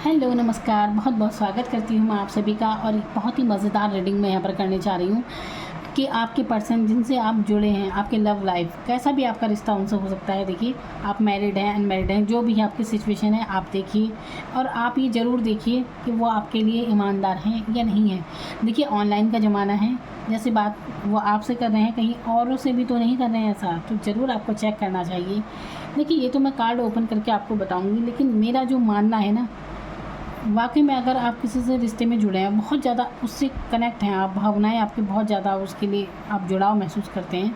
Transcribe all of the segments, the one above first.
Hello नमस्कार, बहुत बहुत स्वागत करती हूँ मैं आप सभी का। और एक बहुत ही मज़ेदार रीडिंग मैं यहाँ पर करने जा रही हूँ कि आपके पर्सन जिनसे आप जुड़े हैं, आपके लव लाइफ, कैसा भी आपका रिश्ता उनसे हो सकता है। देखिए, आप मैरिड हैं, अनमैरिड हैं, जो भी आपकी सिचुएशन है आप देखिए, और आप ये ज़रूर देखिए कि वो आपके लिए ईमानदार हैं या नहीं हैं। देखिए, ऑनलाइन का ज़माना है, जैसे बात वो आपसे कर रहे हैं, कहीं औरों से भी तो नहीं कर रहे हैं ऐसा, तो ज़रूर आपको चेक करना चाहिए। देखिए, ये तो मैं कार्ड ओपन करके आपको बताऊँगी, लेकिन मेरा जो मानना है ना, वाक़ई में अगर आप किसी से रिश्ते में जुड़े हैं, बहुत ज़्यादा उससे कनेक्ट हैं आप, भावनाएँ आपकी बहुत ज़्यादा उसके लिए आप जुड़ाव महसूस करते हैं,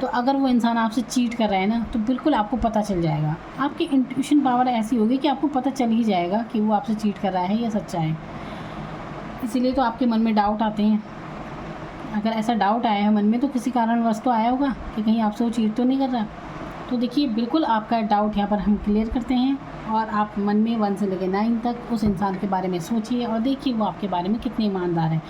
तो अगर वो इंसान आपसे चीट कर रहा है ना, तो बिल्कुल आपको पता चल जाएगा। आपकी इंट्यूशन पावर ऐसी होगी कि आपको पता चल ही जाएगा कि वो आपसे चीट कर रहा है या सच्चा है। इसीलिए तो आपके मन में डाउट आते हैं। अगर ऐसा डाउट आया है मन में, तो किसी कारणवश तो आया होगा कि कहीं आपसे वो चीट तो नहीं कर रहा। तो देखिए, बिल्कुल आपका डाउट यहाँ पर हम क्लियर करते हैं, और आप मन में 1 से लेकर 9 तक उस इंसान के बारे में सोचिए और देखिए वो आपके बारे में कितने ईमानदार हैं।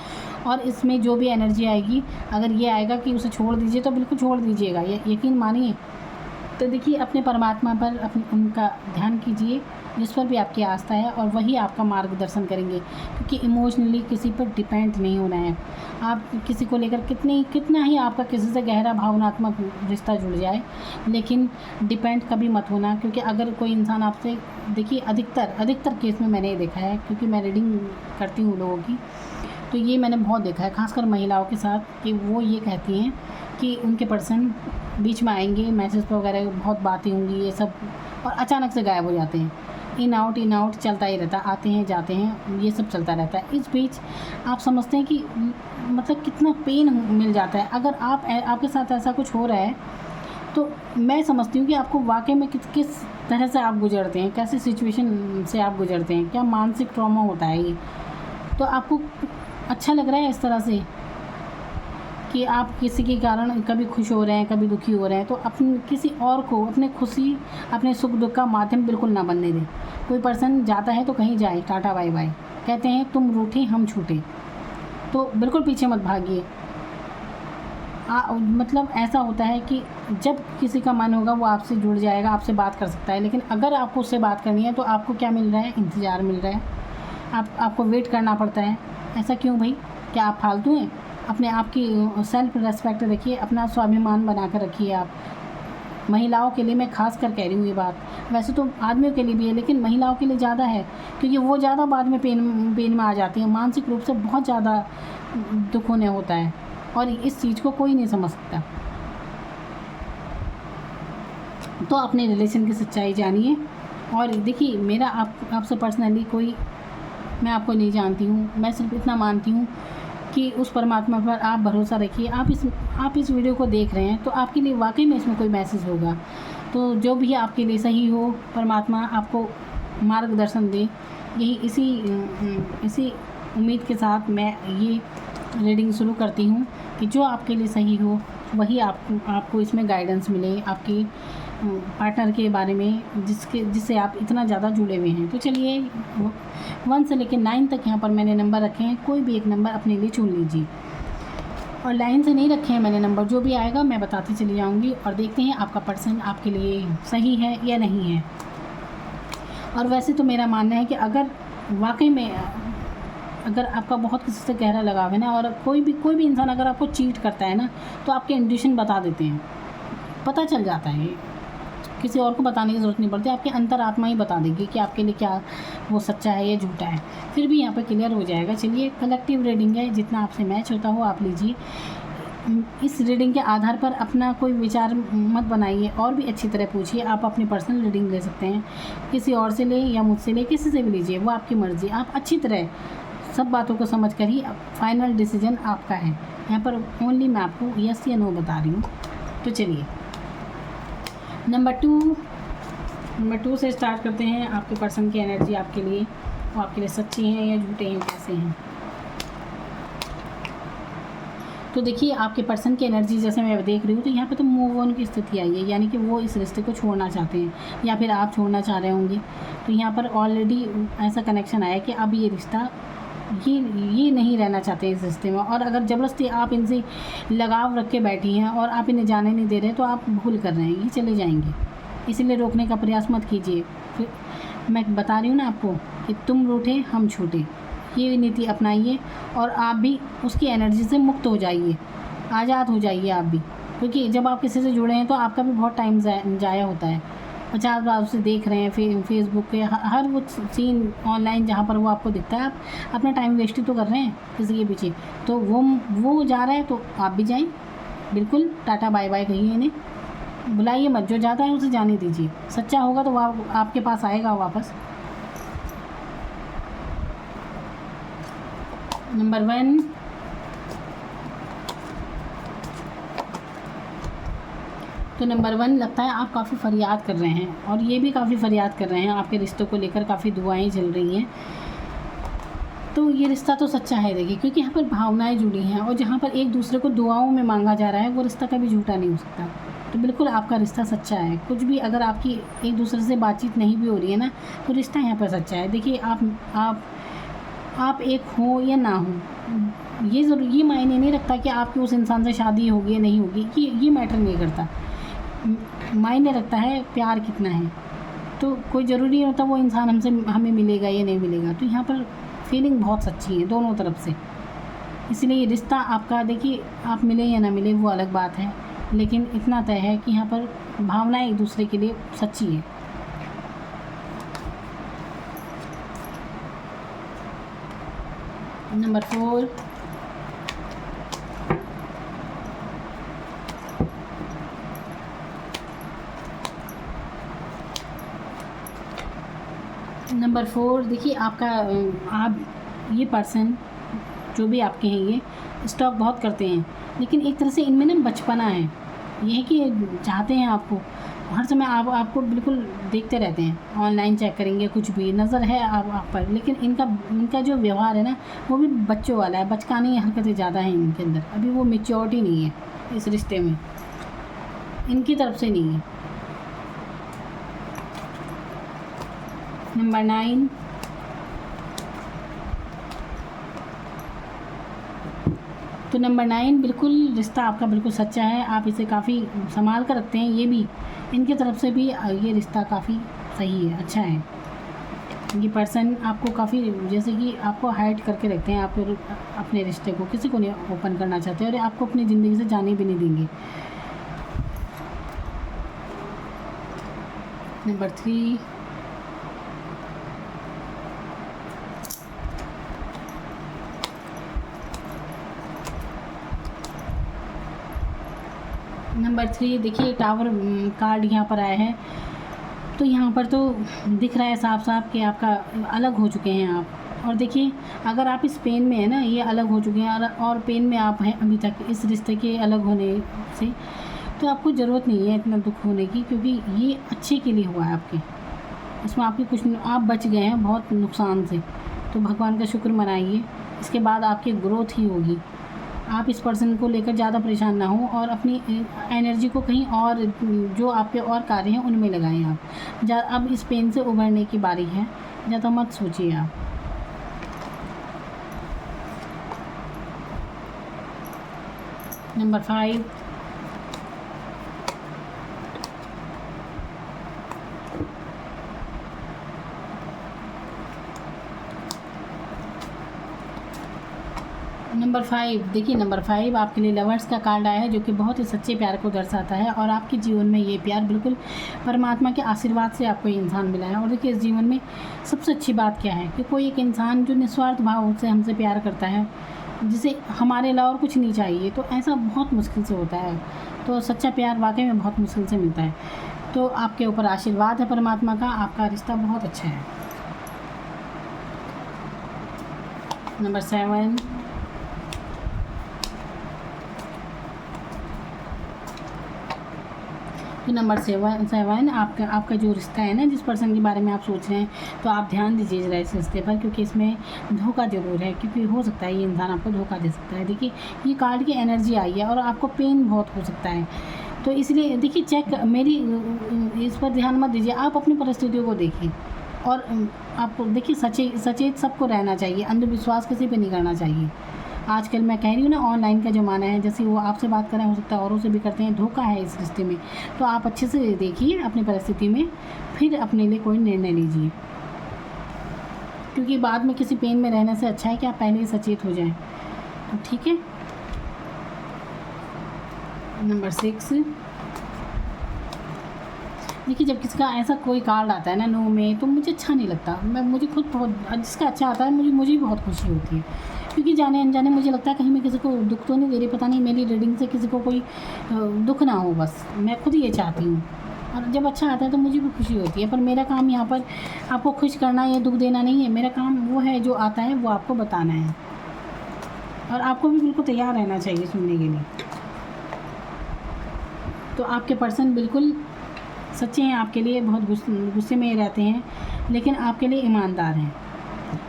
और इसमें जो भी एनर्जी आएगी, अगर ये आएगा कि उसे छोड़ दीजिए, तो बिल्कुल छोड़ दीजिएगा, ये यकीन मानिए। तो देखिए, अपने परमात्मा पर उनका ध्यान कीजिए, जिस पर भी आपकी आस्था है, और वही आपका मार्गदर्शन करेंगे, क्योंकि इमोशनली किसी पर डिपेंड नहीं होना है। आप किसी को लेकर कितना ही आपका किसी से गहरा भावनात्मक रिश्ता जुड़ जाए, लेकिन डिपेंड कभी मत होना। क्योंकि अगर कोई इंसान आपसे, देखिए, अधिकतर केस में मैंने ये देखा है, क्योंकि मैं रीडिंग करती हूँ लोगों की, तो ये मैंने बहुत देखा है, खासकर महिलाओं के साथ, कि वो ये कहती हैं कि उनके पर्सन बीच में आएंगे, मैसेज वगैरह बहुत बातें होंगी ये सब, और अचानक से गायब हो जाते हैं। इन आउट चलता ही रहता है, आते हैं जाते हैं, ये सब चलता रहता है। इस बीच आप समझते हैं कि मतलब कितना पेन मिल जाता है। अगर आपके साथ ऐसा कुछ हो रहा है, तो मैं समझती हूँ कि आपको वाकई में किस तरह से आप गुजरते हैं, कैसी सिचुएशन से आप गुजरते हैं, क्या मानसिक ट्रॉमा होता है ये। तो आपको अच्छा लग रहा है इस तरह से कि आप किसी के कारण कभी खुश हो रहे हैं, कभी दुखी हो रहे हैं, तो अपने किसी और को अपने सुख दुख का माध्यम बिल्कुल ना बनने दें। कोई पर्सन जाता है तो कहीं जाए, टाटा बाय बाय, कहते हैं तुम रूठे हम छूटे, तो बिल्कुल पीछे मत भागिए। मतलब ऐसा होता है कि जब किसी का मन होगा वो आपसे जुड़ जाएगा, आपसे बात कर सकता है, लेकिन अगर आपको उससे बात करनी है, तो आपको क्या मिल रहा है? इंतज़ार मिल रहा है, आपको वेट करना पड़ता है। ऐसा क्यों भाई? क्या आप फालतू हैं? अपने आप की सेल्फ रिस्पेक्ट रखिए, अपना स्वाभिमान बना कर रखिए। आप महिलाओं के लिए मैं खास कर कह रही हूँ ये बात, वैसे तो आदमियों के लिए भी है, लेकिन महिलाओं के लिए ज़्यादा है, क्योंकि वो ज़्यादा बाद में पेन में आ जाती हैं, मानसिक रूप से बहुत ज़्यादा दुख उन्हें होता है, और इस चीज़ को कोई नहीं समझ सकता। तो अपने रिलेशन की सच्चाई जानिए। और देखिए, मेरा आपसे पर्सनली कोई, मैं आपको नहीं जानती हूँ, मैं सिर्फ इतना मानती हूँ कि उस परमात्मा पर आप भरोसा रखिए। आप इस वीडियो को देख रहे हैं, तो आपके लिए वाकई में इसमें कोई मैसेज होगा, तो जो भी आपके लिए सही हो, परमात्मा आपको मार्गदर्शन दे। यही इसी उम्मीद के साथ मैं ये रीडिंग शुरू करती हूँ कि जो आपके लिए सही हो वही आपको इसमें गाइडेंस मिले, आपके पार्टनर के बारे में जिससे आप इतना ज़्यादा जुड़े हुए हैं। तो चलिए, 1 से लेकर 9 तक यहाँ पर मैंने नंबर रखे हैं, कोई भी एक नंबर अपने लिए चुन लीजिए। और लाइन से नहीं रखे हैं मैंने नंबर, जो भी आएगा मैं बताती चली जाऊँगी, और देखते हैं आपका पर्सन आपके लिए सही है या नहीं है। और वैसे तो मेरा मानना है कि अगर वाकई में अगर आपका बहुत किसी से गहरा लगाव है ना, और कोई भी इंसान अगर आपको चीट करता है ना, तो आपके इंट्यूशन बता देते हैं, पता चल जाता है। किसी और को बताने की ज़रूरत नहीं पड़ती, आपकी अंतरात्मा ही बता देगी कि आपके लिए क्या वो सच्चा है या झूठा है। फिर भी यहाँ पे क्लियर हो जाएगा। चलिए, कलेक्टिव रीडिंग है, जितना आपसे मैच होता हो आप लीजिए। इस रीडिंग के आधार पर अपना कोई विचार मत बनाइए, और भी अच्छी तरह पूछिए। आप अपनी पर्सनल रीडिंग ले सकते हैं, किसी और से ले या मुझसे ले, किसी से भी लीजिए, वो आपकी मर्ज़ी। आप अच्छी तरह सब बातों को समझ कर ही फाइनल डिसीजन आपका है। यहाँ पर ओनली मैं आपको यस या नो बता रही हूँ। तो चलिए, नंबर 2 से स्टार्ट करते हैं। आपके पर्सन की एनर्जी आपके लिए, वो आपके लिए सच्ची हैं या झूठे हैं, कैसे हैं। तो देखिए, आपके पर्सन की एनर्जी जैसे मैं देख रही हूँ, तो यहाँ पे तो मूव ऑन की स्थिति आई है, यानी कि वो इस रिश्ते को छोड़ना चाहते हैं, या फिर आप छोड़ना चाह रहे होंगे। तो यहाँ पर ऑलरेडी ऐसा कनेक्शन आया कि अब ये रिश्ता, ये नहीं रहना चाहते इस रिश्ते में। और अगर ज़बरदस्ती आप इनसे लगाव रख के बैठी हैं और आप इन्हें जाने नहीं दे रहे, तो आप भूल कर रहे हैं, ये चले जाएंगे। इसीलिए रोकने का प्रयास मत कीजिए। फिर मैं बता रही हूँ ना आपको कि तुम रूठे हम छूटे, ये नीति अपनाइए और आप भी उसकी एनर्जी से मुक्त हो जाइए, आज़ाद हो जाइए आप भी। क्योंकि जब आप किसी से जुड़े हैं तो आपका भी बहुत टाइम ज़ाया होता है। 50 बार उसे देख रहे हैं फेसबुक पे, हर वो सीन ऑनलाइन जहाँ पर वो आपको दिखता है, आप अपना टाइम वेस्ट ही तो कर रहे हैं किसी के पीछे। तो वो जा रहा है तो आप भी जाएं, बिल्कुल टाटा बाय बाय कहिए इन्हें, बुलाइए मत, जो जाता है उसे जाने दीजिए। सच्चा होगा तो वो आपके पास आएगा वापस। नंबर 1, तो नंबर 1 लगता है आप काफ़ी फ़रियाद कर रहे हैं, और ये भी काफ़ी फ़रियाद कर रहे हैं, आपके रिश्तों को लेकर काफ़ी दुआएं चल रही हैं। तो ये रिश्ता तो सच्चा है देखिए, क्योंकि यहाँ पर भावनाएं जुड़ी हैं, और जहाँ पर एक दूसरे को दुआओं में मांगा जा रहा है वो रिश्ता कभी झूठा नहीं हो सकता। तो बिल्कुल आपका रिश्ता सच्चा है। कुछ भी अगर आपकी एक दूसरे से बातचीत नहीं भी हो रही है ना, तो रिश्ता यहाँ पर सच्चा है। देखिए आप एक हो या ना हो, ये मायने नहीं रखता कि आपकी उस इंसान से शादी होगी या नहीं होगी, ये मैटर नहीं करता। मायने रखता है प्यार कितना है। तो कोई ज़रूरी नहीं होता वो इंसान हमें मिलेगा या नहीं मिलेगा। तो यहाँ पर फीलिंग बहुत सच्ची है दोनों तरफ से, इसलिए ये रिश्ता आपका, देखिए आप मिले या ना मिले वो अलग बात है, लेकिन इतना तय है कि यहाँ पर भावनाएं एक दूसरे के लिए सच्ची है। नंबर 4, देखिए आपका आप ये पर्सन जो भी आपके हैं ये स्टॉक बहुत करते हैं, लेकिन एक तरह से इनमें ना बचपना है। ये है कि चाहते हैं आपको हर समय, आपको बिल्कुल देखते रहते हैं, ऑनलाइन चेक करेंगे, कुछ भी नज़र है आप पर, लेकिन इनका जो व्यवहार है ना वो भी बच्चों वाला है, बचकानी हरकतें ज़्यादा हैं इनके अंदर। अभी वो मैच्योरिटी नहीं है इस रिश्ते में, इनकी तरफ से नहीं है। नंबर 9, तो नंबर 9 बिल्कुल रिश्ता आपका बिल्कुल सच्चा है, आप इसे काफ़ी संभाल कर रखते हैं। ये भी इनकी तरफ से भी ये रिश्ता काफ़ी सही है, अच्छा है। ये पर्सन आपको काफ़ी, जैसे कि आपको हाइड करके रखते हैं, आप अपने रिश्ते को किसी को नहीं ओपन करना चाहते, और आपको अपनी ज़िंदगी से जाने भी नहीं देंगे। नंबर 3, देखिए टावर कार्ड यहाँ पर आया है, तो यहाँ पर तो दिख रहा है साफ साफ कि आपका अलग हो चुके हैं आप। और देखिए अगर आप इस पेन में है ना, ये अलग हो चुके हैं और पेन में आप हैं अभी तक इस रिश्ते के अलग होने से, तो आपको ज़रूरत नहीं है इतना दुख होने की, क्योंकि ये अच्छे के लिए हुआ है आपके, इसमें आपकी कुछ, आप बच गए हैं बहुत नुकसान से। तो भगवान का शुक्र मनाइए, इसके बाद आपकी ग्रोथ ही होगी। आप इस पर्सन को लेकर ज़्यादा परेशान ना हो, और अपनी एनर्जी को कहीं और, जो आपके और कार्य हैं उनमें लगाएं आप। अब इस पेन से उभरने की बारी है, ज़्यादा मत सोचिए आप। नंबर 5, देखिए नंबर 5 आपके लिए लवर्स का कार्ड आया है, जो कि बहुत ही सच्चे प्यार को दर्शाता है। और आपके जीवन में ये प्यार बिल्कुल परमात्मा के आशीर्वाद से आपको ये इंसान मिला है। और देखिए इस जीवन में सबसे अच्छी बात क्या है कि कोई एक इंसान जो निस्वार्थ भाव से हमसे प्यार करता है, जिसे हमारे अलावा और कुछ नहीं चाहिए, तो ऐसा बहुत मुश्किल से होता है। तो सच्चा प्यार वाकई में बहुत मुश्किल से मिलता है। तो आपके ऊपर आशीर्वाद है परमात्मा का, आपका रिश्ता बहुत अच्छा है। नंबर 7, तो नंबर 7 आपका जो रिश्ता है ना, जिस पर्सन के बारे में आप सोच रहे हैं, तो आप ध्यान दीजिए इस रिश्ते पर, क्योंकि इसमें धोखा ज़रूर है, क्योंकि हो सकता है ये इंसान आपको धोखा दे सकता है। देखिए ये कार्ड की एनर्जी आई है और आपको पेन बहुत हो सकता है, तो इसलिए देखिए चेक, मेरी इस पर ध्यान मत दीजिए, आप अपनी परिस्थितियों को देखिए। और आप देखिए सचेत सबको रहना चाहिए, अंधविश्वास किसी पे नहीं करना चाहिए। आजकल मैं कह रही हूँ ना, ऑनलाइन का ज़माना है, जैसे वो आपसे बात करें, हो सकता है औरों से भी करते हैं, धोखा है इस रिश्ते में। तो आप अच्छे से देखिए अपनी परिस्थिति में, फिर अपने लिए कोई निर्णय लीजिए। क्योंकि बाद में किसी पेन में रहने से अच्छा है कि आप पहले ही सचेत हो जाएं। तो ठीक है। नंबर 6, देखिए जब किसी का ऐसा कोई कार्ड आता है ना नो में, तो मुझे अच्छा नहीं लगता। मुझे खुद बहुत, जिसका अच्छा आता है मुझे भी बहुत खुशी होती है, क्योंकि जाने अनजाने मुझे लगता है कहीं मैं किसी को दुख तो नहीं दे रही, पता नहीं मेरी रीडिंग से किसी को कोई दुख ना हो, बस मैं खुद ये चाहती हूँ। और जब अच्छा आता है तो मुझे भी खुशी होती है। पर मेरा काम यहाँ पर आपको खुश करना या दुख देना नहीं है। मेरा काम वो है, जो आता है वो आपको बताना है, और आपको भी बिल्कुल तैयार रहना चाहिए सुनने के लिए। तो आपके पर्सन बिल्कुल सच्चे हैं, आपके लिए बहुत गुस्से में रहते हैं, लेकिन आपके लिए ईमानदार हैं।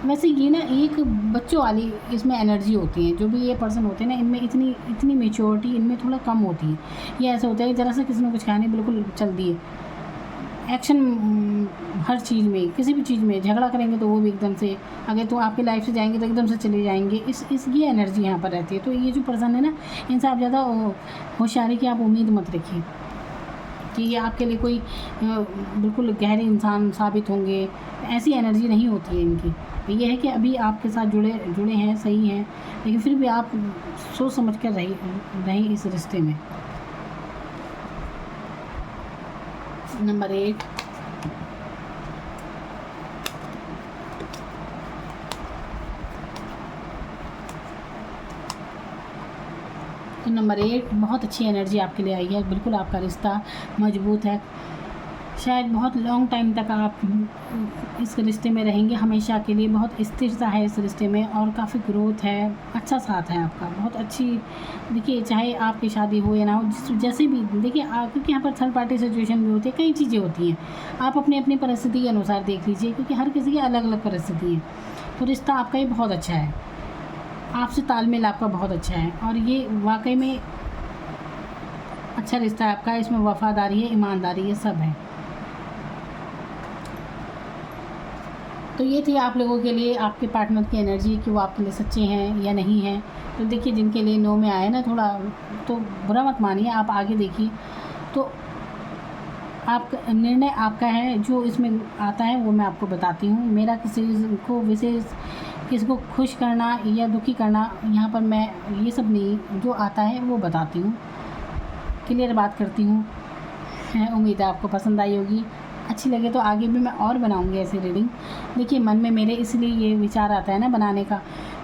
वैसे ये ना एक बच्चों वाली इसमें एनर्जी होती है, जो भी ये पर्सन होते हैं ना, इनमें इतनी मेच्योरिटी इनमें थोड़ा कम होती है। ये ऐसा होता है कि ज़रा सा किसी ने कुछ कहा नहीं, बिल्कुल चल दिए एक्शन। हर चीज़ में, किसी भी चीज़ में झगड़ा करेंगे तो वो भी एकदम से, अगर तो आपकी लाइफ से जाएंगे तो एकदम से चले जाएंगे। ये एनर्जी यहाँ पर रहती है। तो ये जो पर्सन है ना, इनसे आप ज़्यादा होशियारी की आप उम्मीद मत रखिए कि ये आपके लिए कोई बिल्कुल गहरे इंसान साबित होंगे। ऐसी एनर्जी नहीं होती है इनकी। ये है कि अभी आपके साथ जुड़े हैं, सही हैं, लेकिन फिर भी आप सोच समझ कर रहें इस रिश्ते में। नंबर 8, तो नंबर 8 बहुत अच्छी एनर्जी आपके लिए आई है। बिल्कुल आपका रिश्ता मजबूत है, शायद बहुत लॉन्ग टाइम तक आप इस रिश्ते में रहेंगे, हमेशा के लिए। बहुत स्थिरता है इस रिश्ते में, और काफ़ी ग्रोथ है, अच्छा साथ है आपका, बहुत अच्छी। देखिए चाहे आपकी शादी हो या ना हो, जैसे भी देखिए, क्योंकि यहाँ पर थर्ड पार्टी सिचुएशन भी होती है, कई चीज़ें होती हैं। आप अपनी अपनी परिस्थिति के अनुसार देख लीजिए, क्योंकि हर किसी की अलग अलग परिस्थिति है। तो रिश्ता आपका ये बहुत अच्छा है, आपसे तालमेल आपका बहुत अच्छा है, और ये वाकई में अच्छा रिश्ता है आपका। इसमें वफादारी है, ईमानदारी है, सब है। तो ये थी आप लोगों के लिए आपके पार्टनर की एनर्जी, कि वो आपके लिए सच्चे हैं या नहीं हैं। तो देखिए जिनके लिए नो में आए ना, थोड़ा तो बुरा मत मानिए, आप आगे देखिए। तो आपका निर्णय आपका है, जो इसमें आता है वो मैं आपको बताती हूँ। मेरा किसी को विशेष, किसी को खुश करना या दुखी करना, यहाँ पर मैं ये सब नहीं, जो आता है वो बताती हूँ, क्लियर बात करती हूँ। उम्मीद है आपको पसंद आई होगी। अच्छी लगे तो आगे भी मैं और बनाऊंगी ऐसी रीडिंग। देखिए मन में मेरे इसलिए ये विचार आता है ना बनाने का,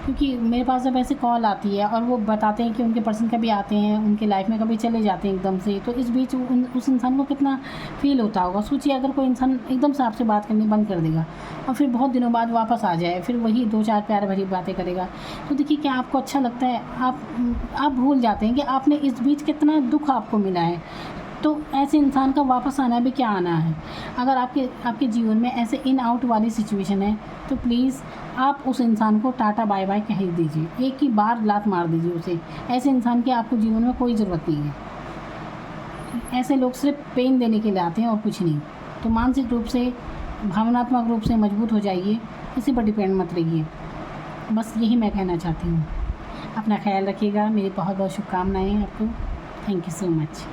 क्योंकि मेरे पास जब ऐसे कॉल आती है और वो बताते हैं कि उनके पर्सन कभी आते हैं उनकी लाइफ में, कभी चले जाते हैं एकदम से, तो इस बीच उस इंसान को कितना फील होता होगा। सोचिए अगर कोई इंसान एकदम से आपसे बात करनी बंद कर देगा और फिर बहुत दिनों बाद वापस आ जाए, फिर वही 2-4 प्यार भरी बातें करेगा, तो देखिए क्या आपको अच्छा लगता है? आप भूल जाते हैं कि आपने इस बीच कितना दुख आपको मिला है। तो ऐसे इंसान का वापस आना भी क्या आना है। अगर आपके जीवन में ऐसे इन आउट वाली सिचुएशन है, तो प्लीज़ आप उस इंसान को टाटा बाय बाय कह दीजिए, एक ही बार लात मार दीजिए उसे। ऐसे इंसान की आपको जीवन में कोई ज़रूरत नहीं है। ऐसे लोग सिर्फ पेन देने के लिए आते हैं और कुछ नहीं। तो मानसिक रूप से, भावनात्मक रूप से मजबूत हो जाइए, किसी पर डिपेंड मत रहिए। बस यही मैं कहना चाहती हूँ। अपना ख्याल रखिएगा। मेरी बहुत बहुत शुभकामनाएँ आपको। Thank you so much.